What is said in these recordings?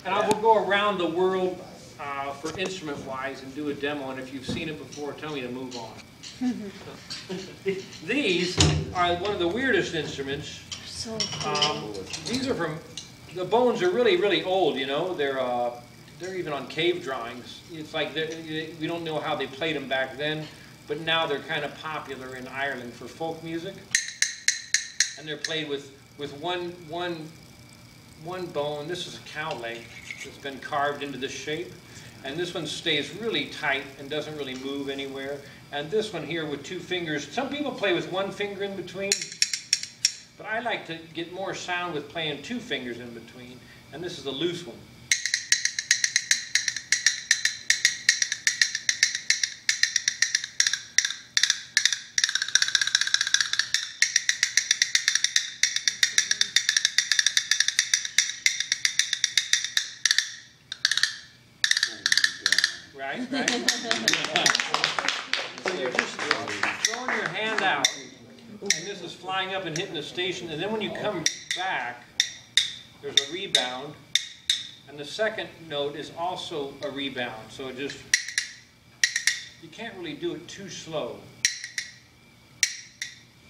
And I will go around the world for instrument-wise and do a demo, and if you've seen it before, tell me to move on. These are one of the weirdest instruments. So cool. These are from, the bones are really, really old, you know. They're even on cave drawings. It's like we don't know how they played them back then, but now they're kind of popular in Ireland for folk music. And they're played with one bone. This is a cow leg that's been carved into this shape. And this one stays really tight and doesn't really move anywhere. And this one here with 2 fingers. Some people play with 1 finger in between, but I like to get more sound with playing 2 fingers in between. And this is the loose one. Right? So you're just throwing your hand out, and this is flying up and hitting the station, and then when you come back, there's a rebound, and the second note is also a rebound, so it just, you can't really do it too slow.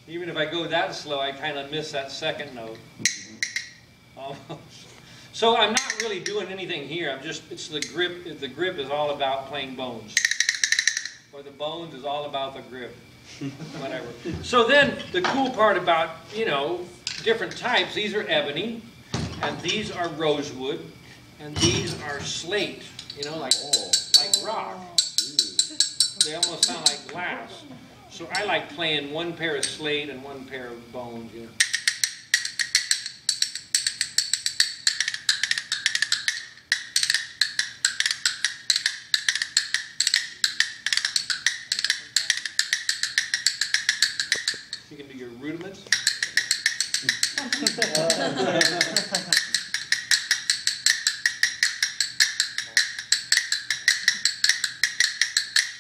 Even if I go that slow, I kind of miss that second note. Almost. So I'm not really doing anything here. I'm just, it's the grip. The grip is all about playing bones. Or the bones is all about the grip. Whatever. So then the cool part about, you know, different types, these are ebony, and these are rosewood, and these are slate, you know, like rock. They almost sound like glass. So I like playing 1 pair of slate and 1 pair of bones, you know. You can do your rudiments.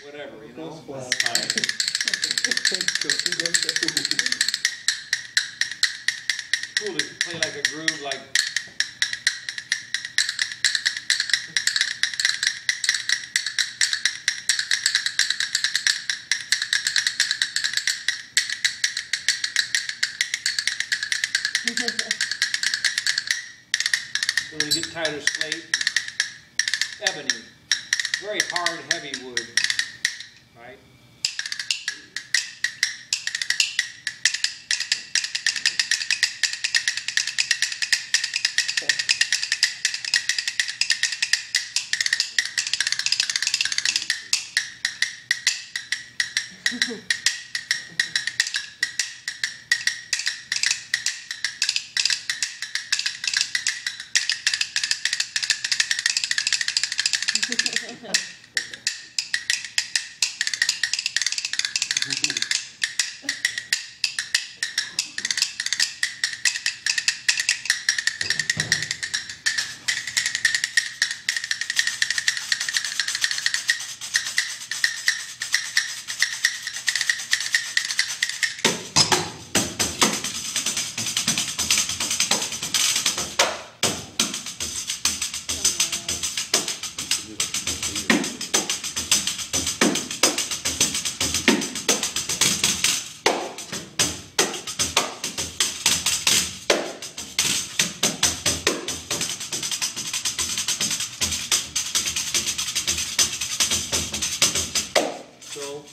Whatever, you know. Cool to play like a groove, like. So when you get tired of slate, ebony, very hard, heavy wood, right?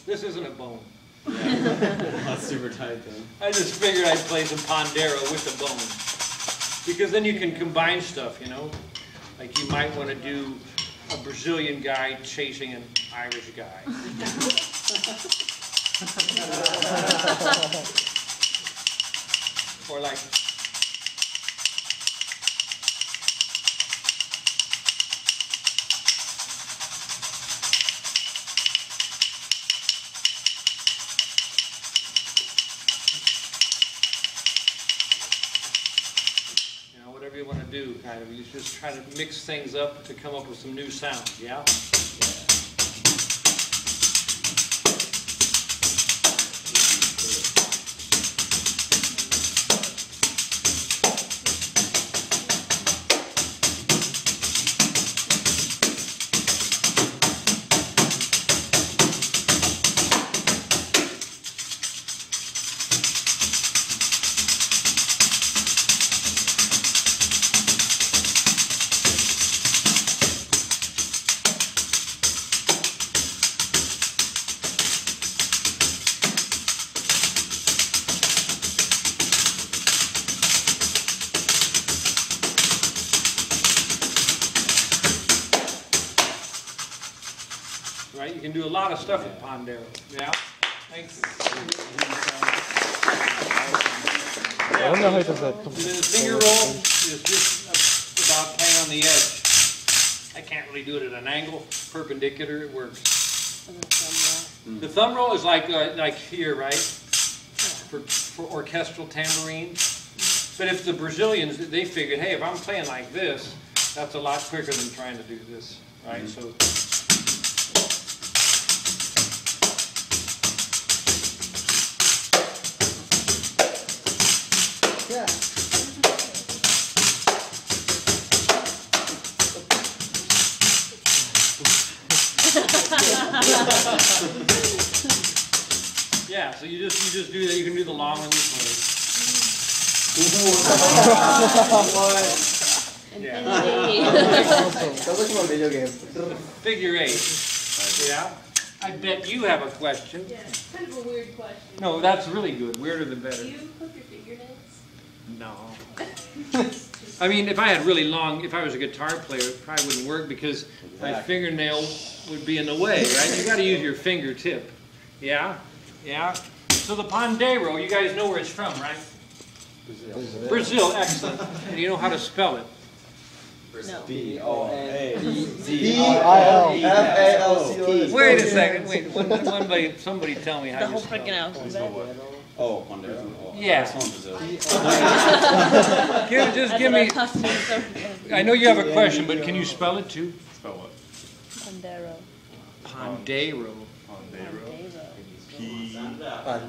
This isn't a bone. Yeah. That's super tight then. I just figured I'd play some Pondero with the bone. Because then you can combine stuff, you know? Like you might want to do a Brazilian guy chasing an Irish guy. Or like... whatever you want to do, kind of. You just try to mix things up to come up with some new sounds, yeah? right? You can do a lot of stuff with Pandero. Yeah? Thank you. I don't know how does that. The finger roll is just about playing on the edge. I can't really do it at an angle, perpendicular, it works. The thumb roll is like here, right? For orchestral tambourines. But if the Brazilians, they figured, hey, if I'm playing like this, that's a lot quicker than trying to do this, right? So. Yeah. Yeah, so you just do that. You can do the long one this way. Yeah. Sounds like from a video game. Figure 8. Yeah. I bet you have a question. Yeah, kind of a weird question. No, that's really good. Weirder the better. Do you clip your fingernails? No. I mean, if I had really long, if I was a guitar player, it probably wouldn't work because my fingernail would be in the way, right? You got to use your fingertip. Yeah? Yeah? So the Pandero, you guys know where it's from, right? Brazil, excellent. And you know how to spell it? No. B-O-N-D-I-L-F-A-L-C-O. Wait a second, wait. Somebody tell me how The you whole spell freaking it. alphabet. Oh, Pandero. Oh, Yeah. that's from Brazil. Just give me, I know you have a question, but can you spell it too? Spell what? Pandero. Pandero.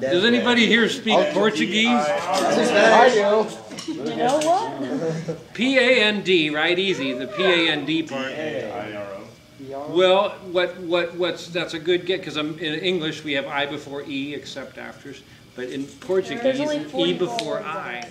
Does Does anybody here speak Portuguese? I do. You know what? P-A-N-D, right? Easy, the P-A-N-D part. I-R-O. Well, that's a good get, because in English we have I before E, except afters. But in Portuguese, E before I.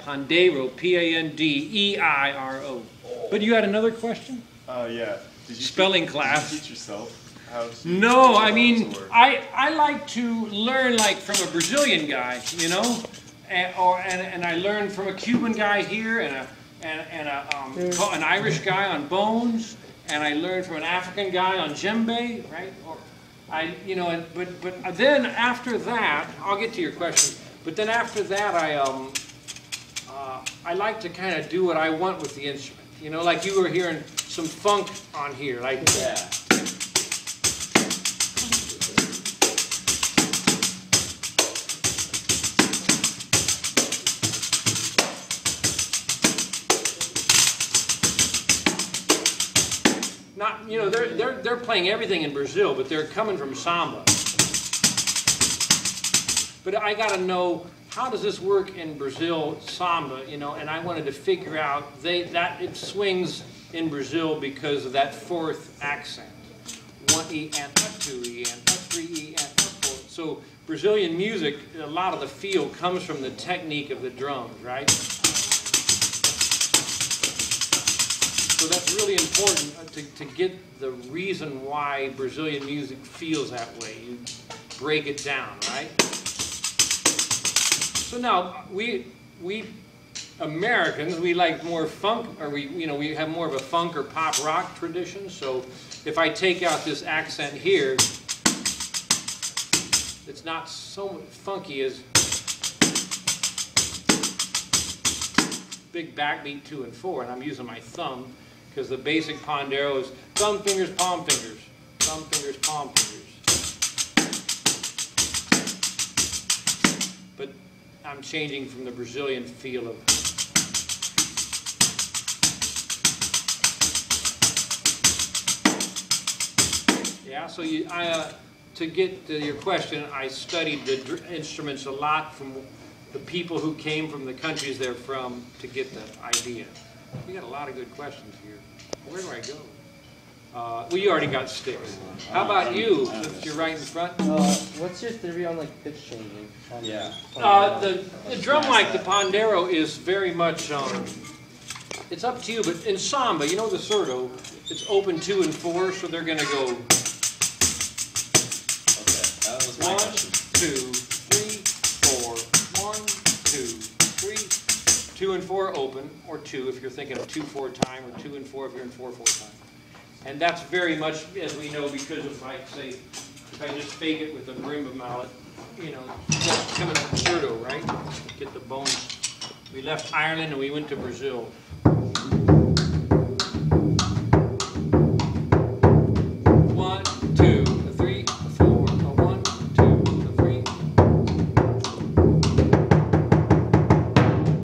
Pandero, P-A-N-D-E-I-R-O. But you had another question? Yeah. Did you Spelling class. Did you teach yourself how to? No, I mean, I like to learn like from a Brazilian guy, you know, and I learned from a Cuban guy here and an Irish guy on bones, and I learned from an African guy on djembe, right? But then after that, I'll get to your question. But then after that, I like to kind of do what I want with the instrument. You know, like you were hearing some funk on here, like Yeah. not, you know, they're playing everything in Brazil, but they're coming from samba. But I got to know, how does this work in Brazil samba, you know, and I wanted to figure out that it swings in Brazil because of that fourth accent. 1 E and a 2 E and a 3 E and a 4. So Brazilian music, a lot of the feel comes from the technique of the drums, right? So that's really important to get the reason why Brazilian music feels that way. You break it down, right? So now, we Americans, we like more funk, or we have more of a funk or pop rock tradition. So if I take out this accent here, it's not so funky as big backbeat 2 and 4, and I'm using my thumb because the basic Pandero is thumb fingers, palm fingers, thumb fingers, palm fingers. But I'm changing from the Brazilian feel of. Yeah, so to get to your question, I studied the instruments a lot from the people who came from the countries they're from to get the idea. You got a lot of good questions here. Where do I go? Well, you already got sticks. How about you, since you're right in front? What's your theory on like pitch changing? Yeah. The drum like the Pandero is very much, it's up to you, but in samba, you know the surdo, it's open 2 and 4, so they're going to go Okay, that was my 1, question. 2, 3, 4, 1, 2, 3, 2 and 4 open, or 2 if you're thinking of 2/4 time, or 2 and 4 if you're in 4/4 time. And that's very much, as we know, because of, like, say, if I just fake it with a marimba mallet, you know, that's coming up concerto, right? Get the bones. We left Ireland and we went to Brazil.